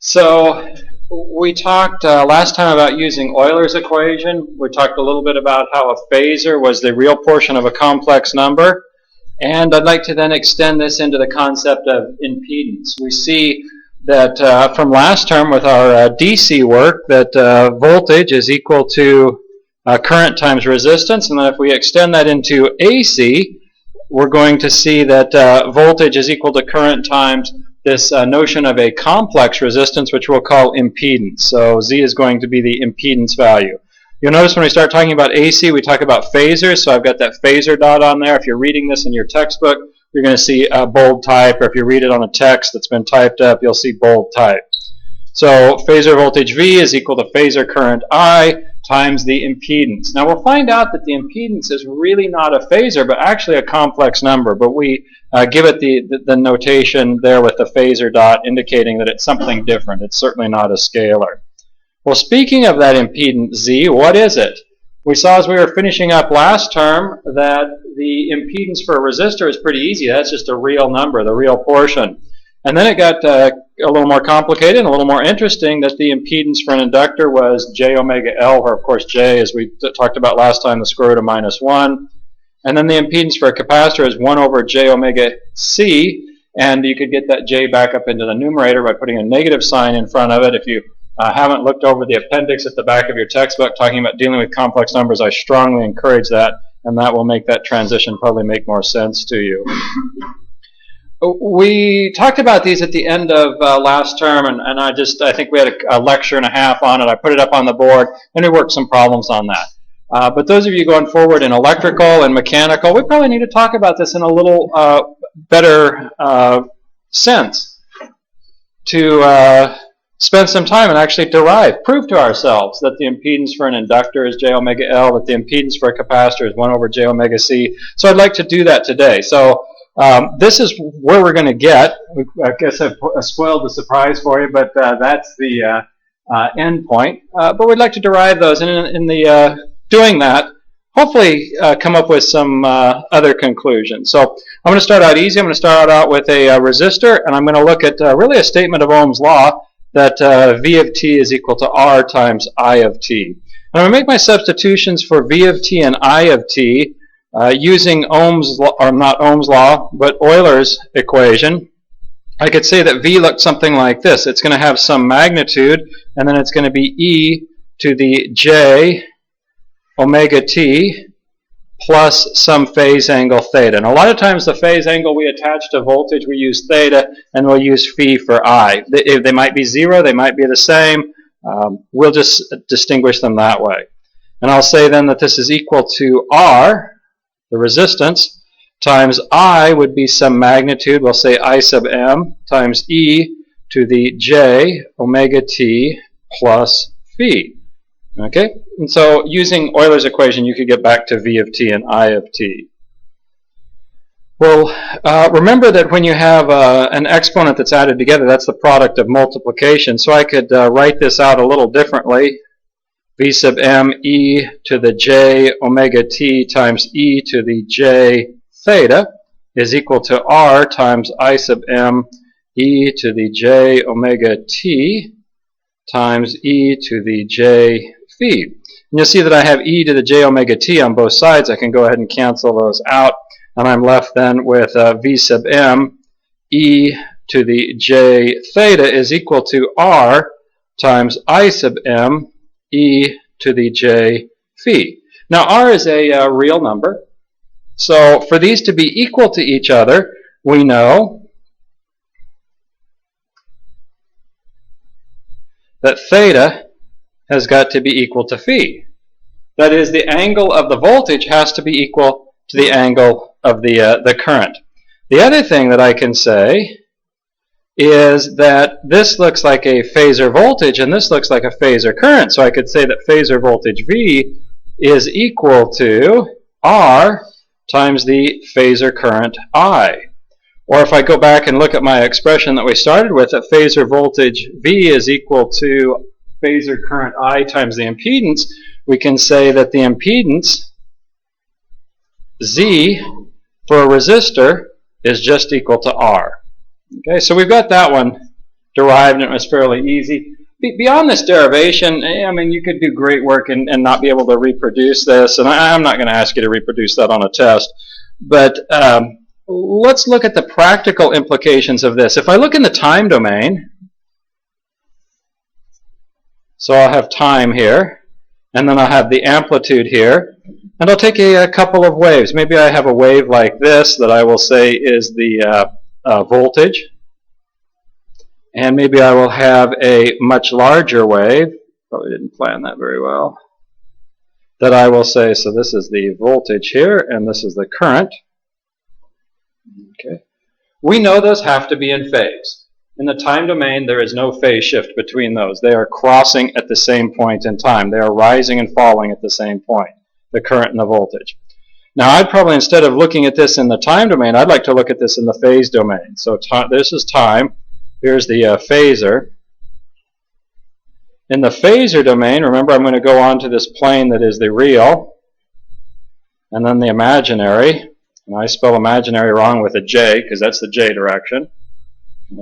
So we talked last time about using Euler's equation. We talked a little bit about how a phasor was the real portion of a complex number. And I'd like to then extend this into the concept of impedance. We see that from last term with our DC work that voltage is equal to current times resistance. And then if we extend that into AC, we're going to see that voltage is equal to current times this notion of a complex resistance, which we'll call impedance. So Z is going to be the impedance value. You'll notice when we start talking about AC, we talk about phasors. So I've got that phasor dot on there. If you're reading this in your textbook, you're going to see bold type. Or if you read it on a text that's been typed up, you'll see bold type. So phasor voltage V is equal to phasor current I times the impedance. Now we'll find out that the impedance is really not a phasor, but actually a complex number. But we give it the notation there with the phasor dot indicating that it's something different. It's certainly not a scalar. Well, speaking of that impedance Z, what is it? We saw as we were finishing up last term that the impedance for a resistor is pretty easy. That's just a real number, the real portion. And then it got a little more complicated and a little more interesting that the impedance for an inductor was j omega L, where of course j, as we talked about last time, the square root of -1. And then the impedance for a capacitor is 1 over j omega C, and you could get that j back up into the numerator by putting a negative sign in front of it. If you haven't looked over the appendix at the back of your textbook talking about dealing with complex numbers, I strongly encourage that, and that will make that transition probably make more sense to you. We talked about these at the end of last term, and I think we had a lecture and a half on it. I put it up on the board, and we worked some problems on that. But those of you going forward in electrical and mechanical, we probably need to talk about this in a little better sense to spend some time and actually prove to ourselves that the impedance for an inductor is j omega L, that the impedance for a capacitor is 1 over j omega C. So I'd like to do that today. So this is where we're going to get. I guess I've spoiled the surprise for you, but that's the end point. But we'd like to derive those, and in the doing that, hopefully come up with some other conclusions. So I'm going to start out easy. I'm going to start out with a resistor, and I'm going to look at really a statement of Ohm's law that V of t is equal to R times I of t. And I'm going to make my substitutions for V of t and I of t using Ohm's law, or not Ohm's law, but Euler's equation. I could say that V looked something like this. It's going to have some magnitude, and then it's going to be e to the j omega t plus some phase angle theta. And a lot of times the phase angle we attach to voltage, we use theta, and we'll use phi for I. They might be zero, they might be the same. We'll just distinguish them that way. And I'll say then that this is equal to R, the resistance, times I would be some magnitude, we'll say I sub m, times e to the j omega t plus phi. Okay, and so using Euler's equation, you could get back to V of t and I of t. Well, remember that when you have an exponent that's added together, that's the product of multiplication. So I could write this out a little differently. V sub m e to the j omega t times e to the j theta is equal to R times I sub m e to the j omega t times e to the j phi. And you'll see that I have e to the j omega t on both sides. I can go ahead and cancel those out, and I'm left then with v sub m e to the j theta is equal to R times I sub m e to the j phi. Now R is a real number, so for these to be equal to each other, we know that theta has got to be equal to phi. That is, the angle of the voltage has to be equal to the angle of the current. The other thing that I can say is that this looks like a phasor voltage and this looks like a phasor current. So I could say that phasor voltage V is equal to R times the phasor current I. Or if I go back and look at my expression that we started with, that phasor voltage V is equal to phasor current I times the impedance, we can say that the impedance Z for a resistor is just equal to R. Okay, so we've got that one derived, and it was fairly easy. Beyond this derivation, I mean, you could do great work and not be able to reproduce this, and I'm not going to ask you to reproduce that on a test. But let's look at the practical implications of this. If I look in the time domain, so I'll have time here, and then I'll have the amplitude here, and I'll take a couple of waves. Maybe I have a wave like this that I will say is the voltage. And maybe I will have a much larger wave, probably didn't plan that very well, that I will say, so this is the voltage here, and this is the current. Okay. We know those have to be in phase. In the time domain, there is no phase shift between those. They are crossing at the same point in time. They are rising and falling at the same point, the current and the voltage. Now, I'd probably, instead of looking at this in the time domain, I'd like to look at this in the phase domain. So this is time. Here's the phasor. In the phasor domain, remember I'm going to go on to this plane that is the real, and then the imaginary. And I spell imaginary wrong with a J, because that's the J direction.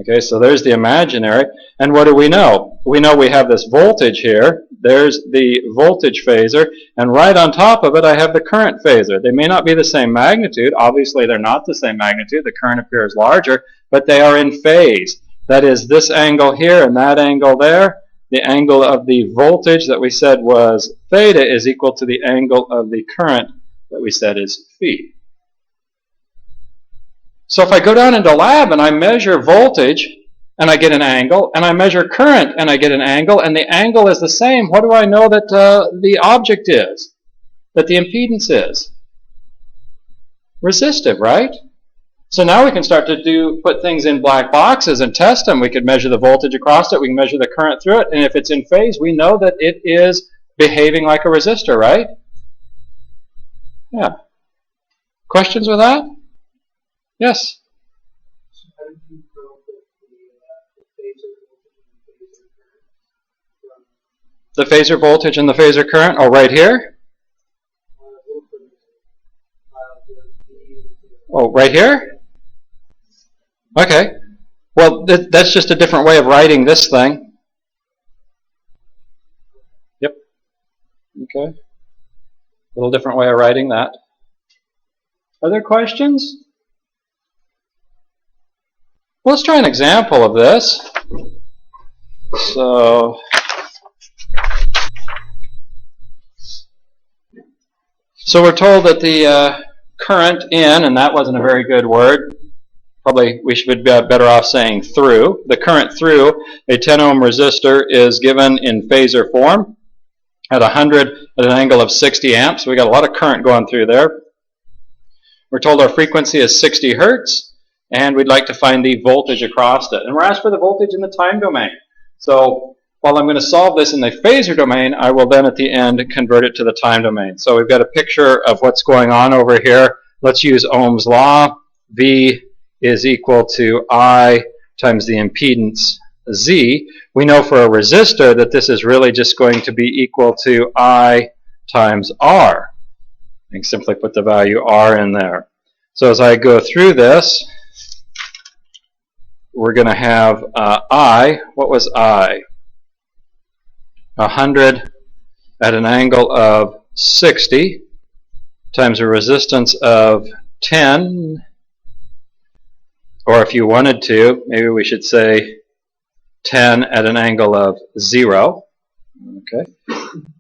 Okay, so there's the imaginary. And what do we know? We know we have this voltage here. There's the voltage phasor. And right on top of it, I have the current phasor. They may not be the same magnitude. Obviously, they're not the same magnitude. The current appears larger, but they are in phase. That is, this angle here and that angle there, the angle of the voltage that we said was theta is equal to the angle of the current that we said is phi. So if I go down into lab and I measure voltage and I get an angle, and I measure current and I get an angle, and the angle is the same, what do I know that the object is? That the impedance is? Resistive, right? So now we can start to put things in black boxes and test them. We could measure the voltage across it. We can measure the current through it. And if it's in phase, we know that it is behaving like a resistor, right? Yeah. Questions with that? Yes? How did you come up with The phasor voltage and the phasor current? Oh, right here? Oh, right here? Okay. Well, that's just a different way of writing this thing. Yep. Okay. A little different way of writing that. Other questions? Well, let's try an example of this. So we're told that the current in, and that wasn't a very good word. Probably we should be better off saying through. The current through a 10 ohm resistor is given in phasor form at 100 at an angle of 60 amps. So we got a lot of current going through there. We're told our frequency is 60 hertz, and we'd like to find the voltage across it. And we're asked for the voltage in the time domain. So while I'm going to solve this in the phasor domain, I will then at the end convert it to the time domain. So we've got a picture of what's going on over here. Let's use Ohm's law. V is equal to I times the impedance Z. We know for a resistor that this is really just going to be equal to I times R. I can simply put the value R in there. So as I go through this, we're going to have I. What was I? 100 at an angle of 60 times a resistance of 10. Or if you wanted to, maybe we should say 10 at an angle of 0. Okay.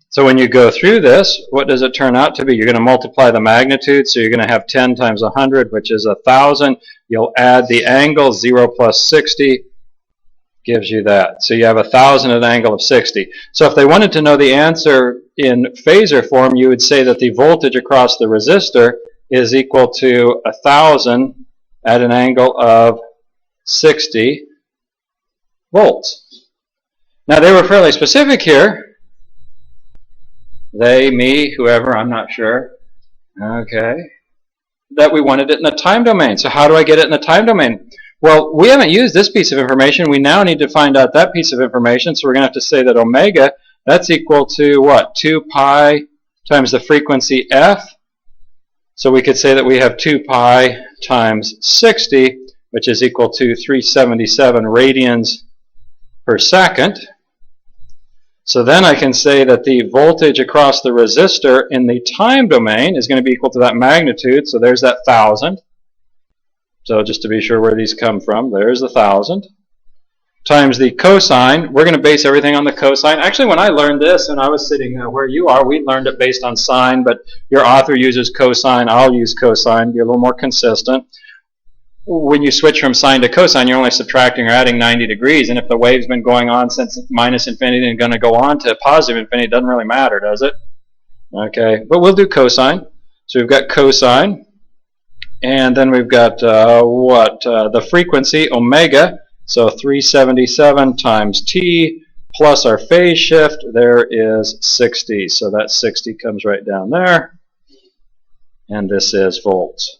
So when you go through this, what does it turn out to be? You're going to multiply the magnitude, so you're going to have 10 times 100, which is 1,000. You'll add the angle, 0 plus 60 gives you that. So you have 1,000 at an angle of 60. So if they wanted to know the answer in phasor form, you would say that the voltage across the resistor is equal to 1,000 at an angle of 60 volts. Now they were fairly specific here. They, me, whoever, I'm not sure. Okay. That we wanted it in the time domain. So how do I get it in the time domain? Well, we haven't used this piece of information. We now need to find out that piece of information. So we're going to have to say that omega, that's equal to what? 2 pi times the frequency f. So we could say that we have 2 pi times 60, which is equal to 377 radians per second. So then I can say that the voltage across the resistor in the time domain is going to be equal to that magnitude. So there's that 1,000. So just to be sure where these come from, there's the 1,000. Times the cosine. We're going to base everything on the cosine. Actually, when I learned this, and I was sitting where you are, we learned it based on sine, but your author uses cosine. I'll use cosine, be a little more consistent. When you switch from sine to cosine, you're only subtracting or adding 90 degrees, and if the wave's been going on since minus infinity and going to go on to positive infinity, it doesn't really matter, does it? Okay, but we'll do cosine. So we've got cosine, and then we've got the frequency, omega, so 377 times t plus our phase shift, there is 60. So that 60 comes right down there, and this is volts.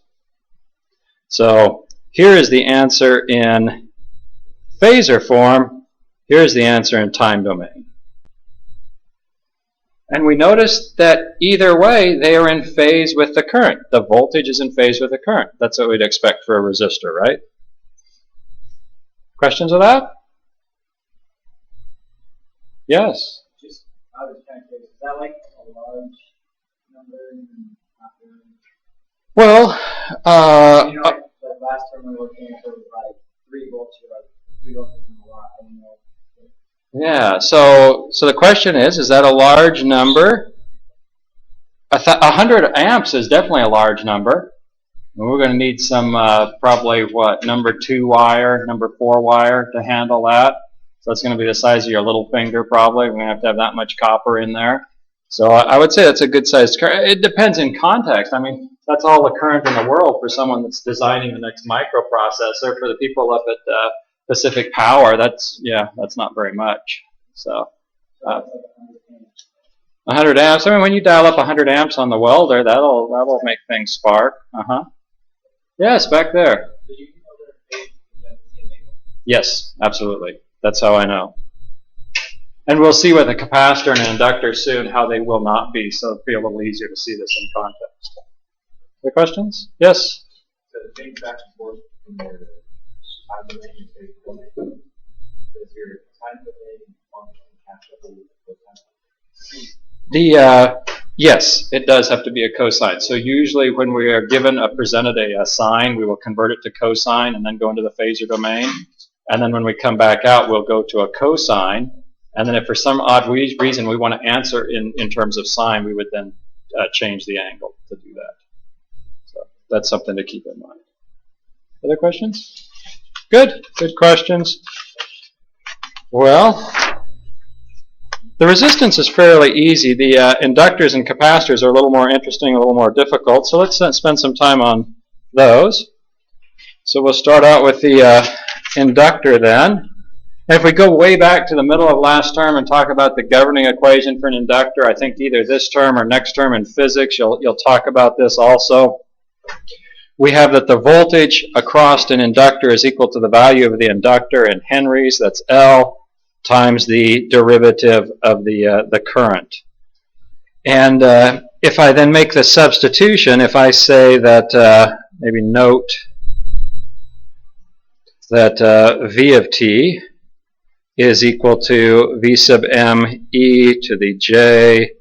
So here is the answer in phasor form. Here's the answer in time domain. And we notice that either way, they are in phase with the current. The voltage is in phase with the current. That's what we'd expect for a resistor, right? Questions of that? Yes? I was kind of curious. Is that like a large number? Well, Like last time we were looking at like 3 volts, you're like 3 volts isn't a lot. I don't know. yeah. So the question is that a large number? 100 amps is definitely a large number. And we're going to need some probably number 2 wire, number 4 wire to handle that. So it's going to be the size of your little finger probably. We're going to have that much copper in there. So I would say that's a good sized current. It depends in context. I mean, that's all the current in the world for someone that's designing the next microprocessor. For the people up at Pacific Power, that's not very much. So 100 amps. I mean, when you dial up 100 amps on the welder, that'll make things spark. Yes, back there. Yes, absolutely. That's how I know. And we'll see with a capacitor and an inductor soon how they will not be, so it'll be a little easier to see this in context. Other questions? Yes? So the same back and forth from your time domain and phase domain. Does your time domain function catch up with the time? Yes, it does have to be a cosine. So usually when we are presented a sine, we will convert it to cosine and then go into the phasor domain. And then when we come back out, we'll go to a cosine. And then if for some odd reason we want to answer in terms of sine, we would then change the angle to do that. So that's something to keep in mind. Other questions? Good questions. Well, the resistance is fairly easy. The inductors and capacitors are a little more interesting, a little more difficult. So let's spend some time on those. So we'll start out with the inductor then. And if we go way back to the middle of last term and talk about the governing equation for an inductor, I think either this term or next term in physics, you'll talk about this also. We have that the voltage across an inductor is equal to the value of the inductor in henries, that's L, times the derivative of the current. And if I then make the substitution, if I say that, maybe note that V of t is equal to V sub m e to the j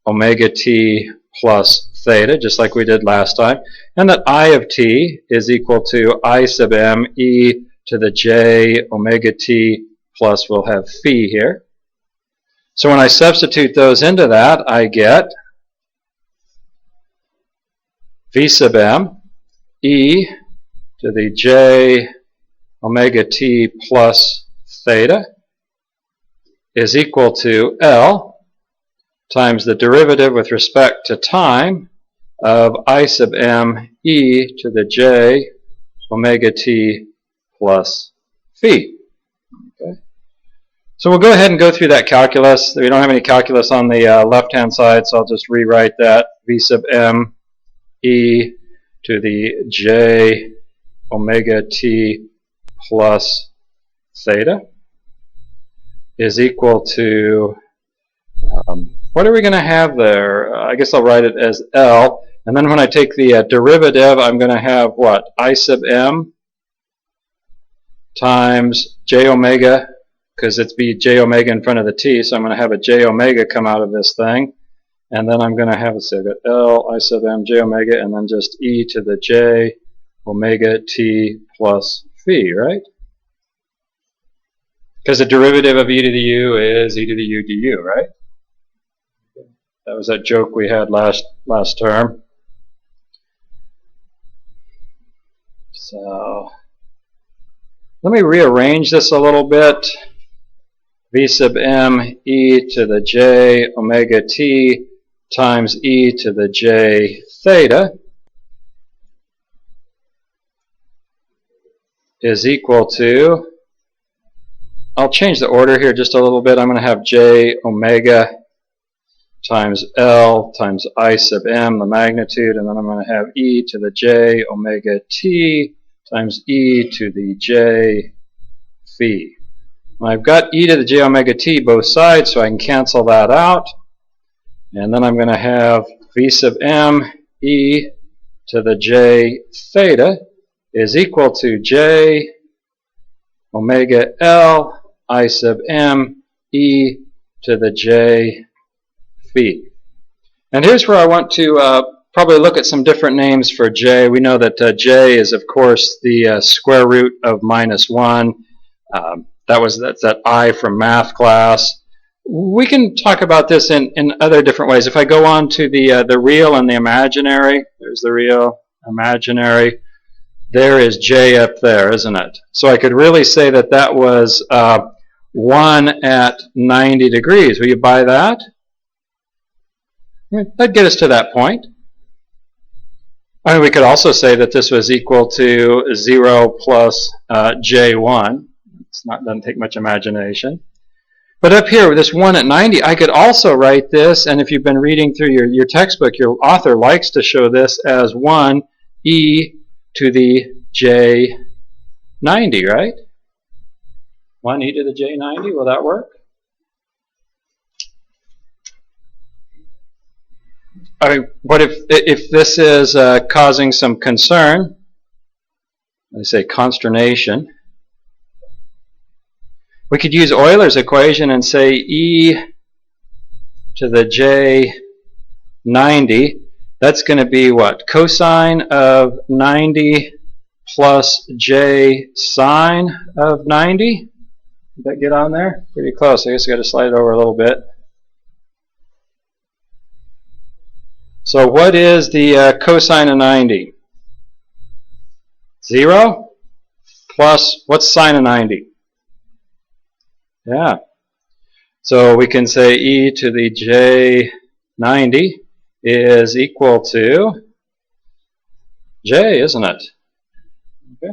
omega t plus theta, just like we did last time, and that I of t is equal to I sub m e to the j omega t plus, we'll have phi here. So when I substitute those into that, I get V sub m e to the j omega t plus theta is equal to L times the derivative with respect to time of I sub m e to the j omega t plus phi. Okay. So we'll go ahead and go through that calculus. We don't have any calculus on the left-hand side, so I'll just rewrite that. V sub m e to the j omega t plus theta is equal to, what are we going to have there? I guess I'll write it as L. And then when I take the derivative, I'm going to have what? I sub m times j omega because it's be j omega in front of the t, so I'm going to have a j omega come out of this thing. And then I'm going to have, let's see, I've got L, I sub m, j omega, and then just e to the j omega t plus phi, right? Because the derivative of e to the u is e to the u du, right? That was that joke we had last term. So let me rearrange this a little bit. V sub m e to the j omega t times e to the j theta is equal to, I'll change the order here just a little bit. I'm going to have j omega times L times I sub m, the magnitude, and then I'm going to have e to the j omega t times e to the j phi. I've got e to the j omega t both sides, so I can cancel that out. And then I'm going to have v sub m e to the j theta is equal to j omega L I sub m e to the j phi. And here's where I want to probably look at some different names for j. We know that j is, of course, the square root of minus 1. That's that I from math class. We can talk about this in other different ways. If I go on to the real and the imaginary, there's the real, imaginary. There is j up there, isn't it? So I could really say that that was 1 at 90 degrees. Will you buy that? That'd get us to that point. I mean, we could also say that this was equal to 0 plus j1. Doesn't take much imagination. But up here, with this 1 at 90, I could also write this, and if you've been reading through your textbook, your author likes to show this as 1 e to the j 90, right? 1 e to the j 90, will that work? I mean, what if this is causing some concern? I say consternation. We could use Euler's equation and say e to the j 90. That's going to be what? Cosine of 90 plus j sine of 90? Did that get on there? Pretty close. I guess I got to slide it over a little bit. So what is the cosine of 90? 0 plus, what's sine of 90? Yeah. So we can say e to the j 90 is equal to j, isn't it? Okay.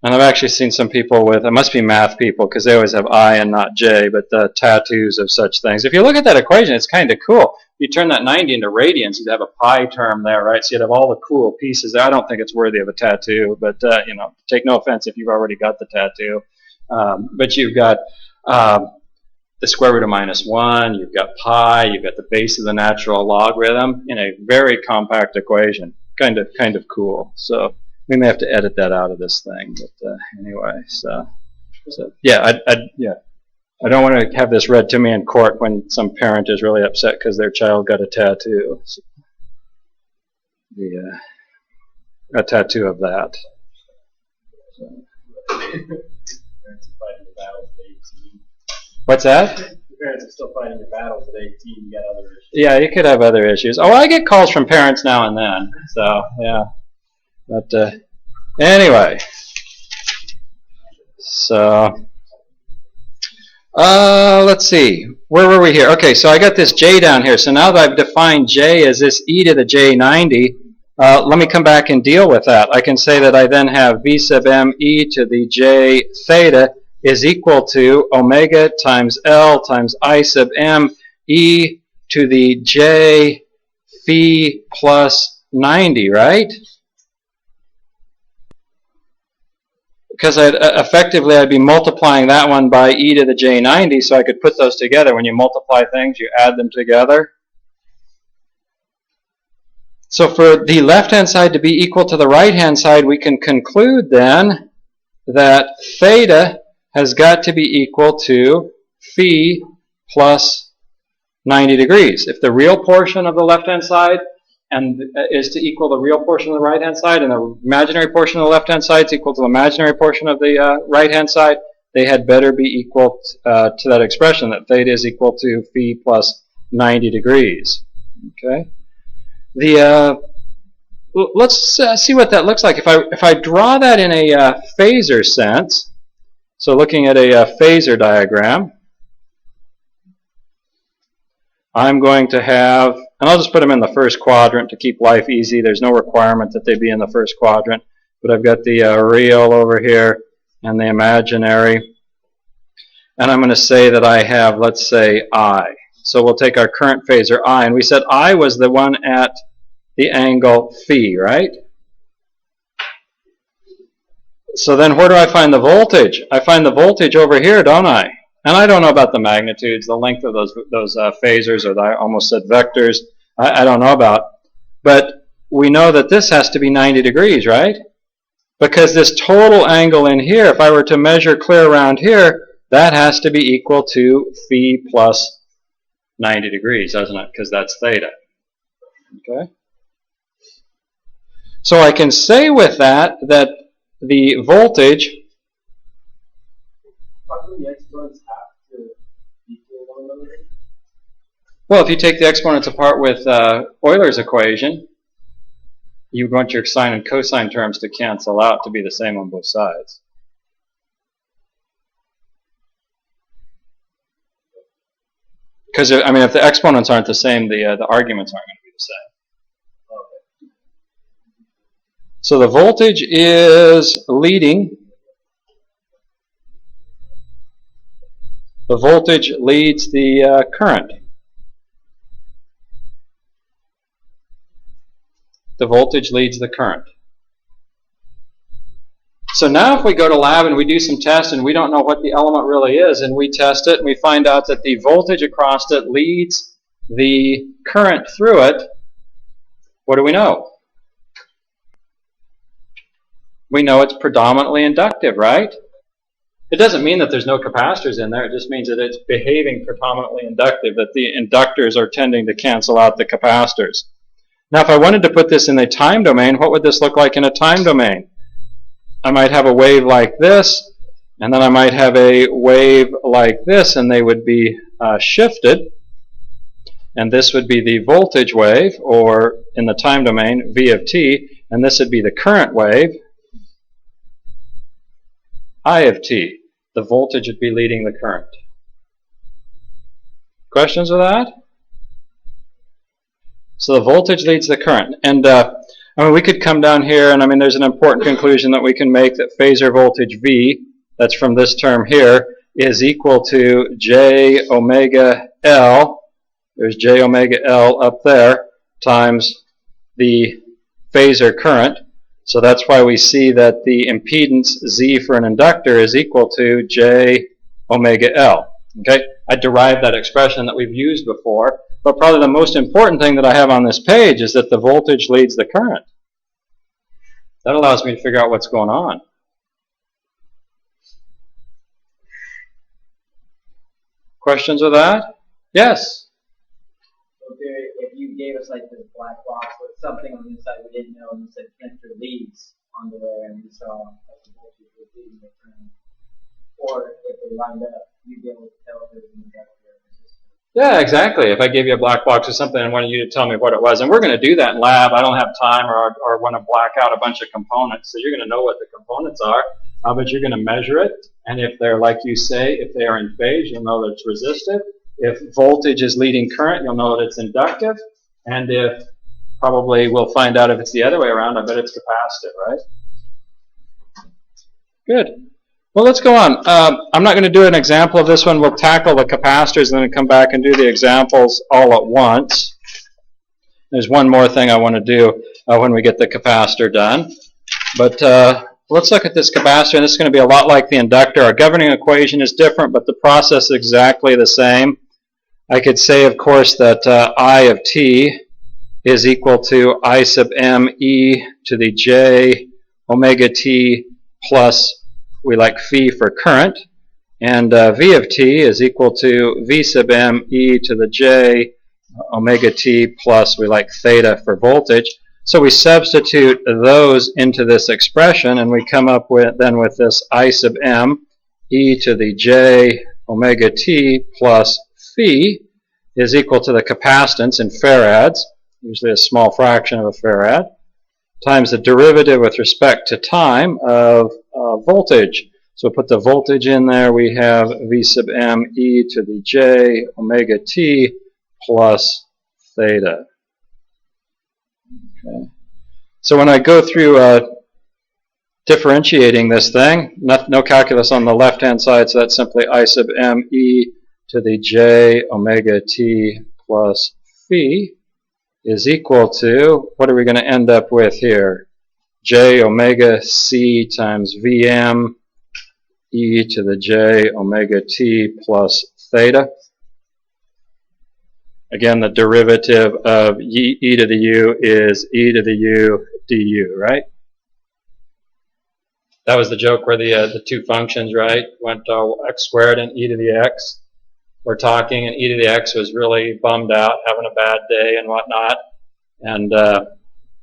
And I've actually seen some people with, it must be math people, because they always have I and not j, but the tattoos of such things. If you look at that equation, it's kind of cool. You turn that 90 into radians, you'd have a pi term there, right? So you'd have all the cool pieces there. I don't think it's worthy of a tattoo, but you know, take no offense if you've already got the tattoo. But you've got the square root of minus 1, you've got pi, you've got the base of the natural logarithm in a very compact equation. Kind of cool. So we may have to edit that out of this thing, but anyway. So yeah, I don't want to have this read to me in court when some parent is really upset because their child got a tattoo. So, a tattoo of that. So. What's that? Your parents are still fighting your battles at 18. You got other issues. Yeah, you could have other issues. Oh, I get calls from parents now and then. So yeah, but anyway. So let's see. Where were we here? Okay, so I got this j down here. So now that I've defined j as this e to the j 90, let me come back and deal with that. I can say that I then have v sub m e to the j theta is equal to omega times L times I sub m e to the j phi plus 90, right? Because effectively I'd be multiplying that one by e to the j 90, so I could put those together. When you multiply things, you add them together. So for the left-hand side to be equal to the right-hand side, we can conclude then that theta has got to be equal to phi plus 90 degrees. If the real portion of the left-hand side and is to equal the real portion of the right-hand side, and the imaginary portion of the left-hand side is equal to the imaginary portion of the right-hand side, they had better be equal to that expression, that theta is equal to phi plus 90 degrees. Okay. Let's see what that looks like. If I draw that in a phasor sense, so looking at a phasor diagram, I'm going to have, and I'll just put them in the first quadrant to keep life easy. There's no requirement that they be in the first quadrant, but I've got the real over here and the imaginary. And I'm going to say that I have, let's say, I. So we'll take our current phasor I, and we said I was the one at the angle phi, right? So then where do I find the voltage? I find the voltage over here, don't I? And I don't know about the magnitudes, the length of those phasors, or I almost said vectors. I don't know about. But we know that this has to be 90 degrees, right? Because this total angle in here, if I were to measure clear around here, that has to be equal to phi plus 90 degrees, doesn't it? Because that's theta. Okay? So I can say with that the voltage... How come the exponents have to equal one another? Well, if you take the exponents apart with Euler's equation, you want your sine and cosine terms to cancel out to be the same on both sides. Because, I mean, if the exponents aren't the same, the arguments aren't going to be the same. So the voltage is leading. The voltage leads the current. The voltage leads the current. So now if we go to lab and we do some tests and we don't know what the element really is, and we test it and we find out that the voltage across it leads the current through it, what do we know? We know it's predominantly inductive, right? It doesn't mean that there's no capacitors in there. It just means that it's behaving predominantly inductive, that the inductors are tending to cancel out the capacitors. Now, if I wanted to put this in the time domain, what would this look like in a time domain? I might have a wave like this, and then I might have a wave like this, and they would be shifted. And this would be the voltage wave, or in the time domain, V of t, and this would be the current wave, I of t. The voltage would be leading the current. Questions with that? So the voltage leads the current. And I mean, we could come down here, and I mean, there's an important conclusion that we can make, that phasor voltage V, that's from this term here, is equal to J omega L, there's J omega L up there, times the phasor current. So that's why we see that the impedance Z for an inductor is equal to J omega L. Okay? I derived that expression that we've used before, but probably the most important thing that I have on this page is that the voltage leads the current. That allows me to figure out what's going on. Questions with that? Yes? Okay, if you gave us like this black box with something on the inside we didn't know, and you said connector leads onto there, and we saw that the voltage was leading the current, or if they lined up, you'd be able to tell if there's an inductor or resistor. Yeah, exactly. If I gave you a black box or something and wanted you to tell me what it was, and we're going to do that in lab. I don't have time or want to black out a bunch of components, so you're going to know what the components are, but you're going to measure it, and if they're, like you say, if they are in phase, you'll know that it's resistive. If voltage is leading current, you'll know that it's inductive, and if, probably we'll find out if it's the other way around, I bet it's capacitive, right? Good. Well, let's go on. I'm not going to do an example of this one. We'll tackle the capacitors and then come back and do the examples all at once. There's one more thing I want to do when we get the capacitor done. But let's look at this capacitor, and this is going to be a lot like the inductor. Our governing equation is different, but the process is exactly the same. I could say, of course, that I of t is equal to I sub m e to the j omega t plus, we like phi for current. And V of t is equal to V sub m e to the j omega t plus, we like theta for voltage. So we substitute those into this expression, and we come up with this I sub m e to the j omega t plus phi is equal to the capacitance in farads, usually a small fraction of a farad, times the derivative with respect to time of voltage. So put the voltage in there. We have V sub m e to the j omega t plus theta. Okay. So when I go through differentiating this thing, no calculus on the left-hand side, so that's simply I sub m e to the j omega t plus phi is equal to, what are we going to end up with here? J omega c times Vm e to the j omega t plus theta. Again, the derivative of e to the u is e to the u du, right? That was the joke where the two functions, right, went x squared and e to the x. We're talking, and e to the x was really bummed out, having a bad day and whatnot. And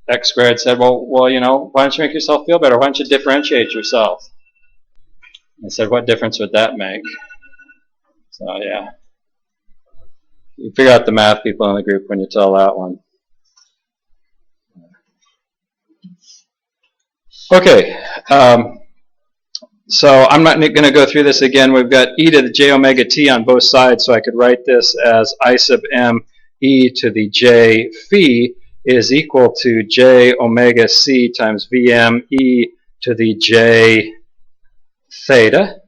x squared said, well, you know, why don't you make yourself feel better? Why don't you differentiate yourself? I said, what difference would that make? So, yeah. You figure out the math people in the group when you tell that one. Okay. So I'm not going to go through this again. We've got e to the j omega t on both sides, so I could write this as I sub m e to the j phi is equal to j omega c times Vm e to the j theta.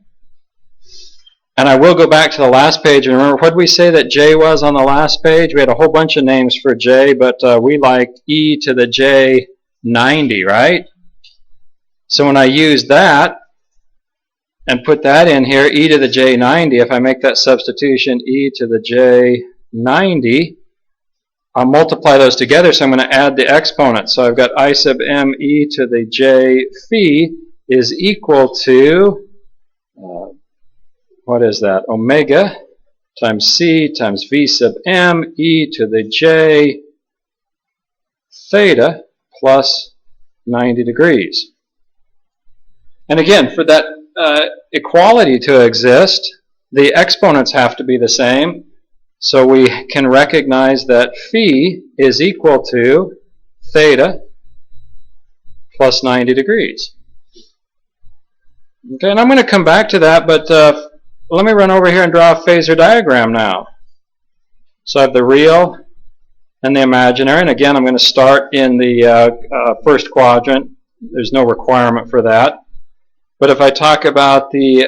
And I will go back to the last page. And remember, what did we say that j was on the last page? We had a whole bunch of names for j, but we liked e to the j 90, right? So when I use that and put that in here, e to the j 90, if I make that substitution, e to the j 90, I'll multiply those together, so I'm going to add the exponents. So I've got I sub m e to the j phi is equal to, what is that? Omega times c times v sub m e to the j theta plus 90 degrees. And again, for that equality to exist, the exponents have to be the same. So we can recognize that phi is equal to theta plus 90 degrees. Okay, and I'm going to come back to that, but let me run over here and draw a phasor diagram now. So I have the real and the imaginary, and again I'm going to start in the first quadrant. There's no requirement for that. But if I talk about the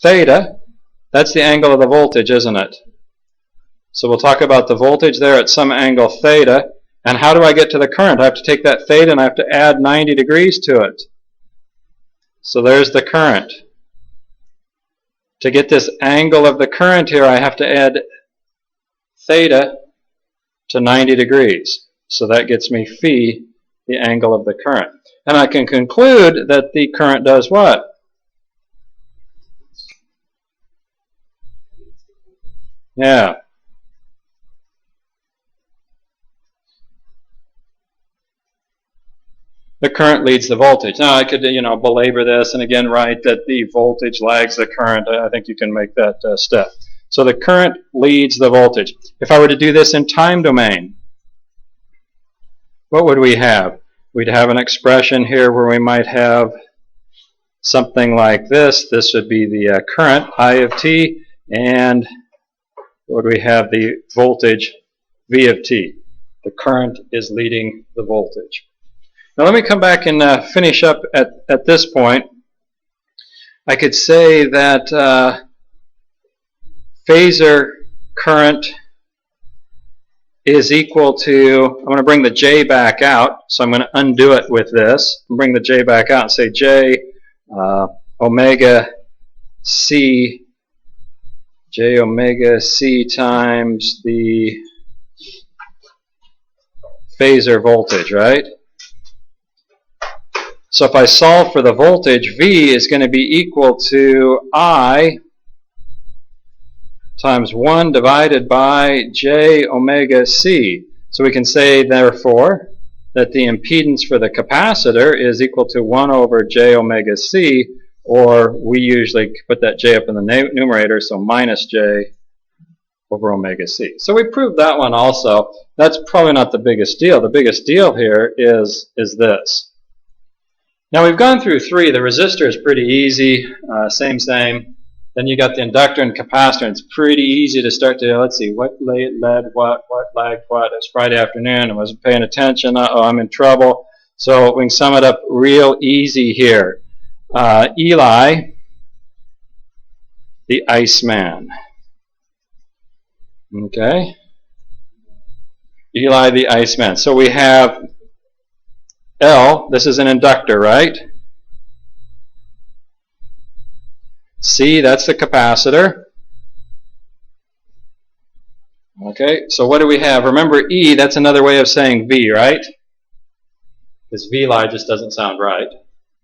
theta, that's the angle of the voltage, isn't it? So we'll talk about the voltage there at some angle theta. And how do I get to the current? I have to take that theta and I have to add 90 degrees to it. So there's the current. To get this angle of the current here, I have to add theta to 90 degrees. So that gets me phi, the angle of the current. And I can conclude that the current does what? Yeah. The current leads the voltage. Now I could, belabor this and again write that the voltage lags the current. I think you can make that step. So the current leads the voltage. If I were to do this in time domain, what would we have? We'd have an expression here where we might have something like this. This would be the current, I of t, and what would we have? The voltage, V of t. The current is leading the voltage. Now let me come back and finish up at this point. I could say that phasor current is equal to, I'm going to bring the j back out, so I'm going to undo it with this, and bring the j back out and say j omega c times the phasor voltage, right? So if I solve for the voltage, V is going to be equal to I times 1 divided by j omega c. So we can say, therefore, that the impedance for the capacitor is equal to 1 over j omega c, or we usually put that j up in the numerator, so minus j over omega c. So we proved that one also. That's probably not the biggest deal. The biggest deal here is this. Now we've gone through 3. The resistor is pretty easy, same. Then you got the inductor and capacitor, and it's pretty easy to start to, let's see, what led what lagged what. It's Friday afternoon, I wasn't paying attention, uh-oh, I'm in trouble. So we can sum it up real easy here. Eli, the Iceman. Okay? Eli, the Iceman. So we have L, this is an inductor, right? C, that's the capacitor. Okay, so what do we have? Remember E, that's another way of saying V, right? Because VLI just doesn't sound right.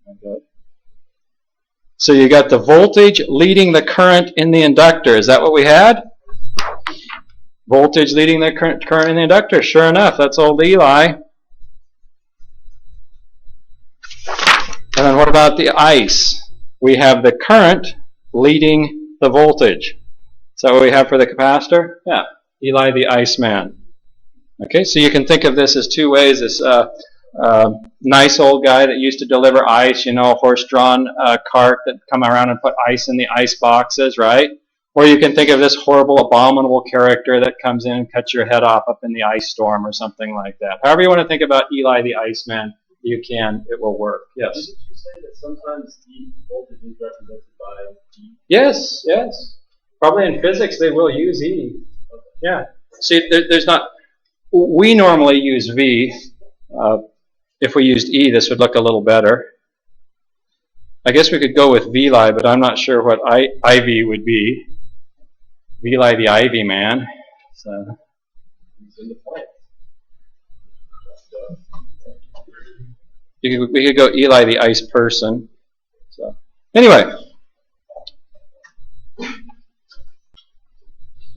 Okay. So you got the voltage leading the current in the inductor. Is that what we had? Voltage leading the current in the inductor. Sure enough, that's old Eli. And then what about the ice? We have the current leading the voltage. Is that what we have for the capacitor? Yeah, Eli the Iceman. Okay, so you can think of this as 2 ways. This nice old guy that used to deliver ice, you know, a horse-drawn cart that come around and put ice in the ice boxes, right? Or you can think of this horrible, abominable character that comes in and cuts your head off up in the ice storm or something like that. However you want to think about Eli the Iceman, you can. It will work. Yes? Didn't you say that sometimes E voltage is represented by E? Yes, yes. Probably in physics they will use E. Yeah. See, there's not... We normally use V. If we used E, this would look a little better. I guess we could go with VLI, but I'm not sure what IV would be. VLI the Ivy Man. So. It's in the plant. We could go Eli the Ice Person. So anyway.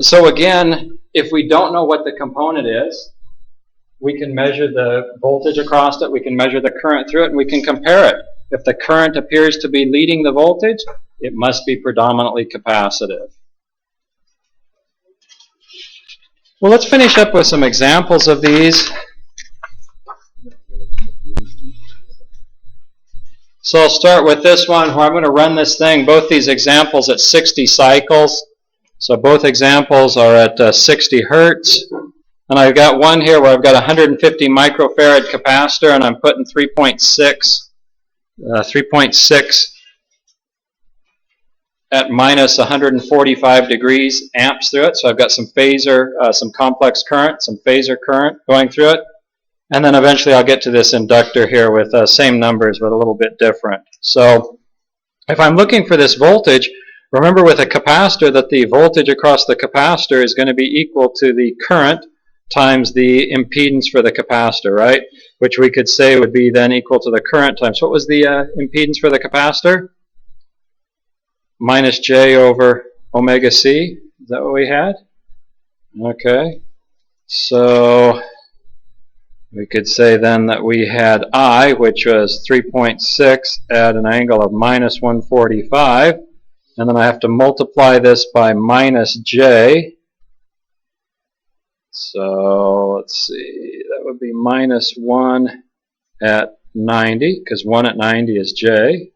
So again, if we don't know what the component is, we can measure the voltage across it, we can measure the current through it, and we can compare it. If the current appears to be leading the voltage, it must be predominantly capacitive. Well, let's finish up with some examples of these. So I'll start with this one where I'm going to run this thing, both these examples at 60 cycles. So both examples are at 60 hertz. And I've got one here where I've got 150 microfarad capacitor, and I'm putting 3.6 at minus 145 degrees amps through it. So I've got some phasor, some complex current, some phasor current going through it. And then eventually I'll get to this inductor here with same numbers but a little bit different. So if I'm looking for this voltage, remember with a capacitor that the voltage across the capacitor is going to be equal to the current times the impedance for the capacitor, right? Which we could say would be then equal to the current times. What was the impedance for the capacitor? Minus J over omega C. Is that what we had? Okay. So we could say then that we had I, which was 3.6 at an angle of minus 145. And then I have to multiply this by minus J. So let's see, that would be minus 1 at 90, because 1 at 90 is J,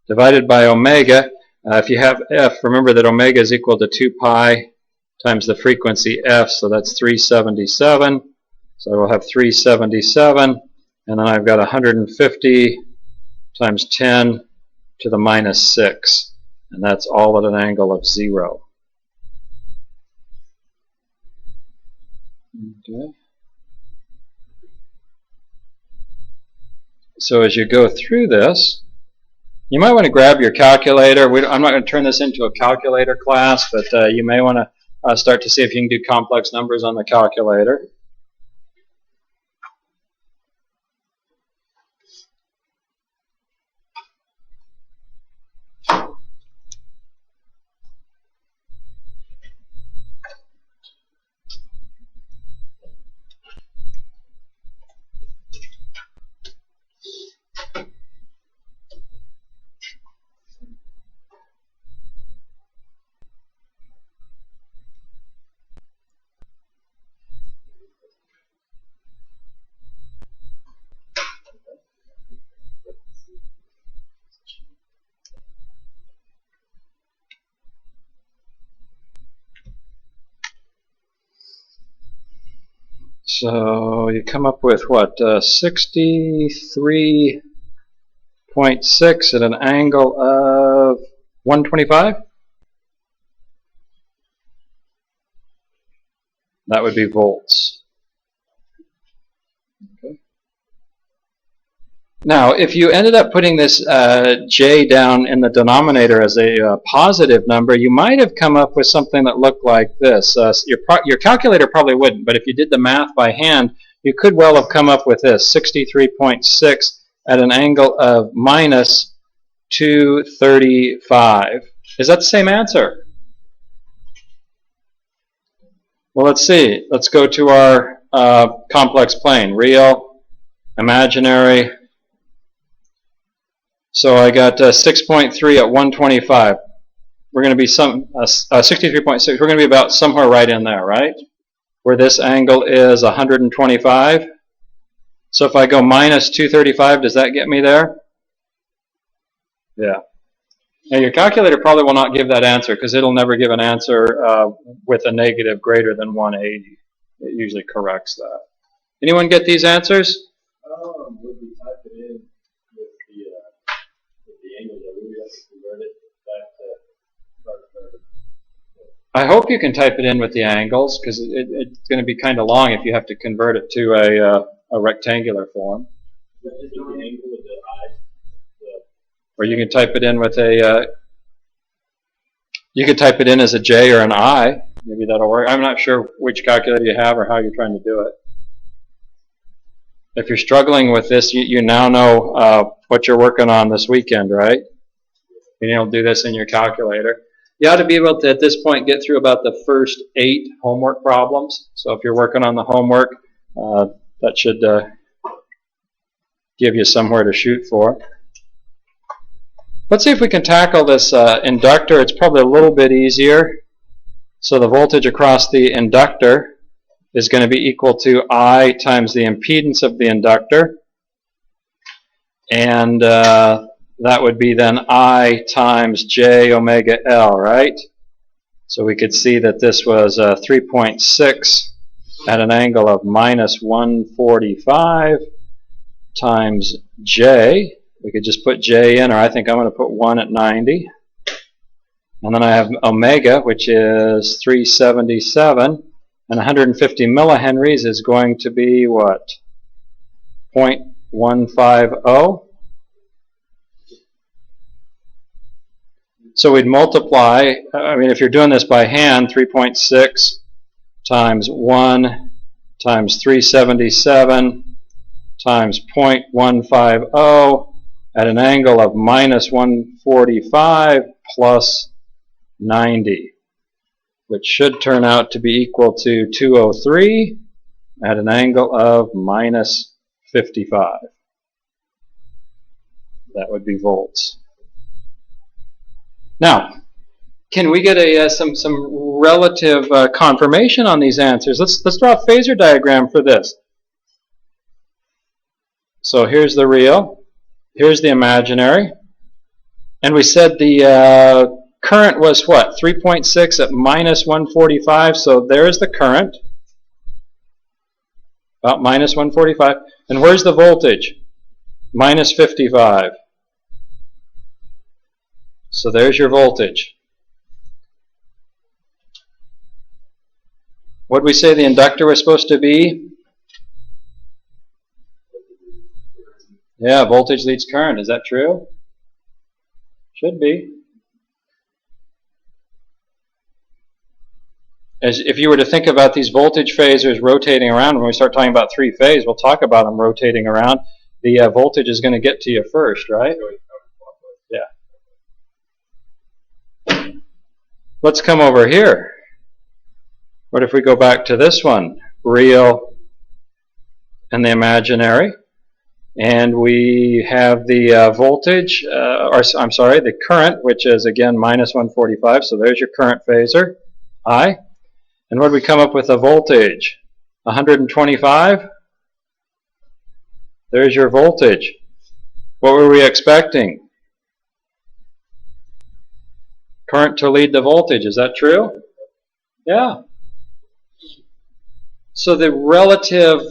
divided by omega. If you have F, remember that omega is equal to 2 pi times the frequency F, so that's 377. So I will have 377, and then I've got 150 times 10 to the minus 6, and that's all at an angle of 0. Okay. So as you go through this, you might want to grab your calculator. I'm not going to turn this into a calculator class, but you may want to start to see if you can do complex numbers on the calculator. So you come up with what? 63.6 at an angle of 125? That would be volts. Okay. Now, if you ended up putting this J down in the denominator as a positive number, you might have come up with something that looked like this. Your calculator probably wouldn't, but if you did the math by hand, you could well have come up with this, 63.6 at an angle of minus 235. Is that the same answer? Well, let's see. Let's go to our complex plane. Real, imaginary. So I got 6.3 at 125. We're going to be 63.6. We're going to be about somewhere right in there, right? Where this angle is 125. So if I go minus 235, does that get me there? Yeah. Now your calculator probably will not give that answer because it'll never give an answer with a negative greater than 180. It usually corrects that. Anyone get these answers? Would we type it in with the angle that we have to convert it back to? I hope you can type it in with the angles because it's going to be kind of long if you have to convert it to a rectangular form. Is the angle with the I? Or you can type it in with you could type it in as a J or an I. Maybe that'll work. I'm not sure which calculator you have or how you're trying to do it. If you're struggling with this, you now know what you're working on this weekend, right? You'll do this in your calculator. You ought to be able to, at this point, get through about the first 8 homework problems. So if you're working on the homework, that should give you somewhere to shoot for. Let's see if we can tackle this inductor. It's probably a little bit easier. So the voltage across the inductor is going to be equal to I times the impedance of the inductor. And that would be then I times j omega L, right? So we could see that this was 3.6 at an angle of minus 145 times j. We could just put j in, or I think I'm going to put 1 at 90. And then I have omega, which is 377. And 150 millihenries is going to be what? 0.150. So we'd multiply, if you're doing this by hand, 3.6 times 1 times 377 times 0.150 at an angle of minus 145 plus 90, which should turn out to be equal to 203 at an angle of minus 55. That would be volts. Now, can we get some relative confirmation on these answers? Let's draw a Phasor diagram for this. So here's the real, here's the imaginary, and we said the current was what? 3.6 at minus 145, so there's the current, about minus 145. And where's the voltage? Minus 55. So there's your voltage. What did we say the inductor was supposed to be? Yeah, voltage leads current. Is that true? Should be. If you were to think about these voltage phasors rotating around, when we start talking about 3-phase, we'll talk about them rotating around. The voltage is going to get to you first, right? Yeah. Let's come over here. What if we go back to this one? Real and the imaginary. And we have the voltage, the current, which is again minus 145. So there's your current phasor, I. And what did we come up with a voltage? 125? There's your voltage. What were we expecting? Current to lead the voltage. Is that true? Yeah. So the relative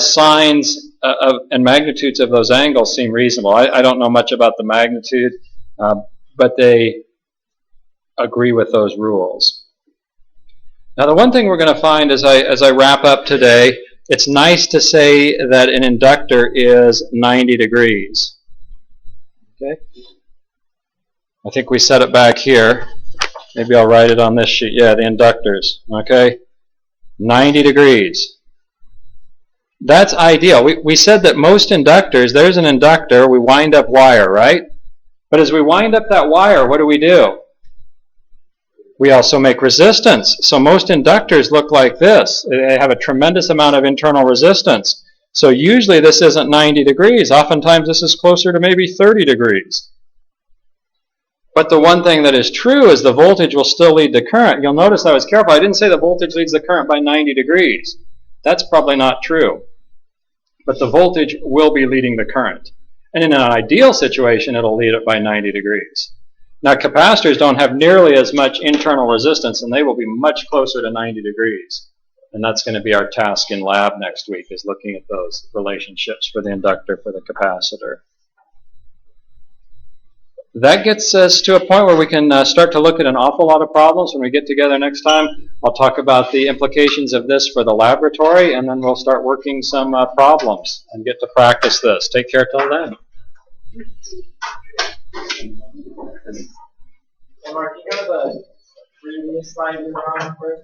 signs and magnitudes of those angles seem reasonable. I don't know much about the magnitude, but they agree with those rules. Now, the one thing we're going to find as I wrap up today, it's nice to say that an inductor is 90 degrees. Okay? I think we set it back here. Maybe I'll write it on this sheet. Yeah, the inductors. Okay? 90 degrees. That's ideal. We said that most inductors, there's an inductor, we wind up wire, right? But as we wind up that wire, what do? We also make resistance. So most inductors look like this. They have a tremendous amount of internal resistance. So usually this isn't 90 degrees. Oftentimes this is closer to maybe 30 degrees. But the one thing that is true is the voltage will still lead the current. You'll notice I was careful. I didn't say the voltage leads the current by 90 degrees. That's probably not true. But the voltage will be leading the current. And in an ideal situation, it'll lead it by 90 degrees. Now, capacitors don't have nearly as much internal resistance, and they will be much closer to 90 degrees. And that's going to be our task in lab next week, is looking at those relationships for the inductor, for the capacitor. That gets us to a point where we can start to look at an awful lot of problems. When we get together next time, I'll talk about the implications of this for the laboratory, and then we'll start working some problems and get to practice this. Take care till then. Mark, you have a previous slide you were on first?